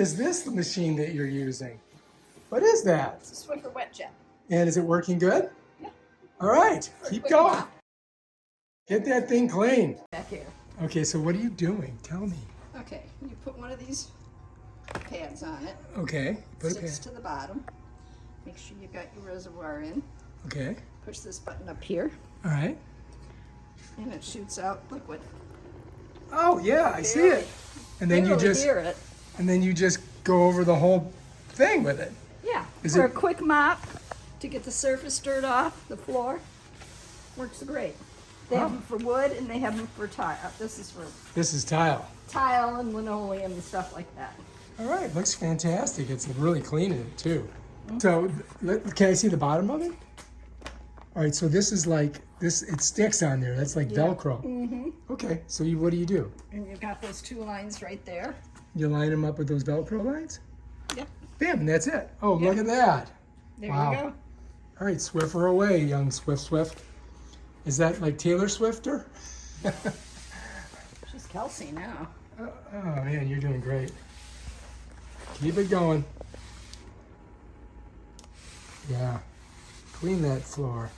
is this machine that you're using? What is that? It's a Swiffer Wet Jet. And is it working good? Yeah. All right, keep quick going. mop. Get that thing clean. Back here. Okay, so what are you doing? Tell me. Okay, you put one of these pads on it. Okay, put a Sticks pad. to the bottom. Make sure you got your reservoir in. Okay, Push this button up here, all right. and it shoots out liquid. Oh yeah, I see it. And then you Barely just hear it. go over the whole thing with it. Yeah, Is for it- a quick mop to get the surface dirt off the floor. Works great. They have them for wood and they have them for tile. This is for This is tile. tile and linoleum and stuff like that. All right, looks fantastic. It's really clean in it too. So, can I see the bottom of it? All right, so this is like this. It sticks on there. That's like Velcro. Mm-hmm. Okay, so what do you do? And you've got those two lines right there. You line them up with those Velcro lines? Yep. Bam, and that's it. Oh, Yeah. look at that. There Wow. you go. All right, Swiffer away, young Swift. Is that like Taylor Swifter? She's Kelsey now. Oh man, you're doing great. Keep it going. Yeah. Clean that floor.